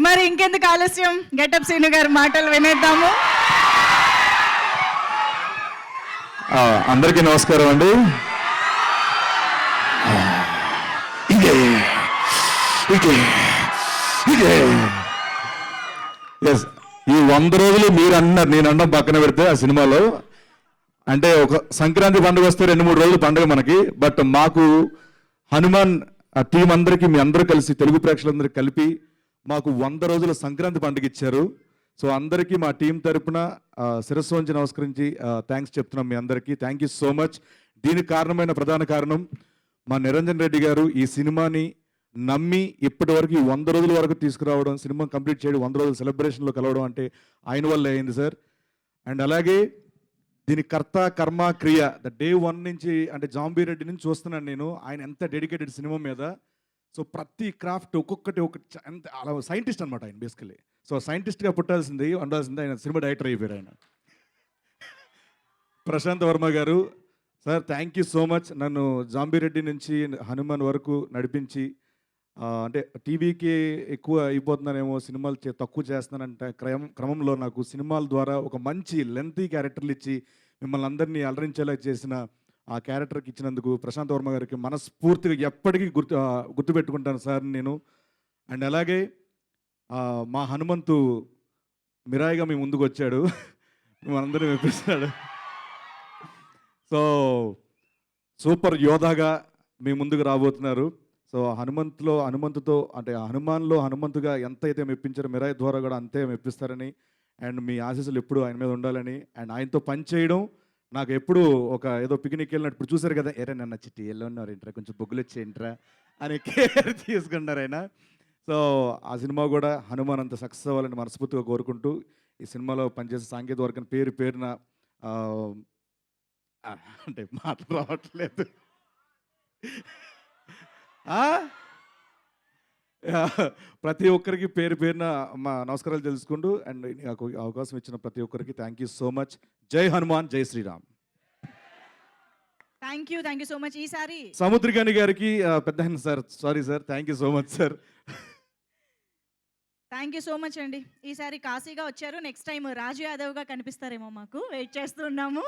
మరి ఇంకెందుకు ఆలస్యం, గెటప్ సీను గారి మాటలు వినేద్దాము. అందరికీ నమస్కారం అండి. ఎస్, ఈ 100 రోజులు మీరు అన్నారు, నేను అన్నం పక్కన పెడితే ఆ సినిమాలో అంటే ఒక సంక్రాంతి పండుగ వస్తే 2-3 రోజులు పండుగ మనకి. బట్ మాకు హనుమాన్ ఆ టీం అందరికీ, మీ అందరూ కలిసి, తెలుగు ప్రేక్షకులందరికీ కలిపి మాకు 100 రోజుల సంక్రాంతి పండుగ ఇచ్చారు. సో అందరికీ మా టీం తరపున శిరస్సు వంచి నమస్కరించి థ్యాంక్స్ చెప్తున్నాం మీ అందరికీ. Thank you so much. దీనికి కారణమైన ప్రధాన కారణం మా నిరంజన్ రెడ్డి గారు ఈ సినిమాని నమ్మి ఇప్పటి వరకు 100 రోజుల వరకు తీసుకురావడం, సినిమా కంప్లీట్ చేయడం, 100 రోజుల సెలబ్రేషన్లో కలవడం అంటే ఆయన వల్ల అయింది సార్. అండ్ అలాగే దీని కర్త కర్మ క్రియ డే 1 నుంచి, అంటే జాంబీ రెడ్డి నుంచి చూస్తున్నాను నేను, ఆయన ఎంత డెడికేటెడ్ సినిమా మీద. సో ప్రతి క్రాఫ్ట్ ఒక్కొక్కటి ఎంత అలా సైంటిస్ట్ అనమాట ఆయన బేసికలీ. సో సైంటిస్ట్గా పుట్టాల్సింది, ఉండాల్సింది, ఆయన సినిమా డైరెక్టర్ అయిపోయారు ఆయన. ప్రశాంత్ వర్మ గారు sir, thank you so much. నన్ను జాంబీ రెడ్డి నుంచి హనుమాన్ వరకు నడిపించి, అంటే టీవీకి ఎక్కువ అయిపోతున్నానేమో, సినిమాలు తక్కువ చేస్తున్నానంటే క్రమంలో నాకు సినిమాల ద్వారా ఒక మంచి లెంతీ క్యారెక్టర్లు ఇచ్చి మిమ్మల్ని అందరినీ అలరించేలా చేసిన ఆ క్యారెక్టర్కి ఇచ్చినందుకు ప్రశాంత్ వర్మ గారికి మనస్ఫూర్తిగా ఎప్పటికీ గుర్తుపెట్టుకుంటాను సార్ నేను. అండ్ అలాగే మా హనుమంతు మిరాయిగా మీ ముందుకు వచ్చాడు, మనందరినీ మెప్పిస్తాడు. సో సూపర్ యోధాగా మీ ముందుకు రాబోతున్నారు. సో హనుమంతుతో అంటే హనుమాన్లో హనుమంతుగా ఎంత అయితే మెప్పించారో మిరాయి ద్వారా కూడా అంతే మెప్పిస్తారని, అండ్ మీ ఆశీస్సులు ఎప్పుడు ఆయన మీద ఉండాలని, అండ్ ఆయనతో పని చేయడం నాకు ఎప్పుడు ఒక ఏదో పిక్నిక్ వెళ్ళినట్టు. ఇప్పుడు చూసారు కదా, ఎరే నన్న చిట్టి ఎలా ఉన్నారు ఏంట్రా, కొంచెం బొగ్గులు వచ్చేయంట్రా అని కేర్ తీసుకుంటారు ఆయన. సో ఆ సినిమా కూడా హనుమాన్ అంత సక్సెస్ అవ్వాలని మనస్ఫూర్తిగా కోరుకుంటూ, ఈ సినిమాలో పనిచేసే సాంకేతిక వర్గం పేరున అంటే మాటలు రావట్లేదు, ప్రతి ఒక్కరికి పేరున మా నమస్కారాలు తెలుసుకుంటూ, అండ్ నాకు అవకాశం ఇచ్చిన ప్రతి ఒక్కరికి థ్యాంక్ యూ సో మచ్. జై హనుమాన్, జై Shriram. Thank you so much. ఈసారి సముద్రికాని గారికి పెద్ద sir, sorry sir, thank you so much sir. Thank you so much అండి. ఈసారి కాశీగా వచ్చారు, నెక్స్ట్ టైం రాజు యాదవ్గా కనిపిస్తారేమో, మాకు వెయిట్ చేస్తున్నాము.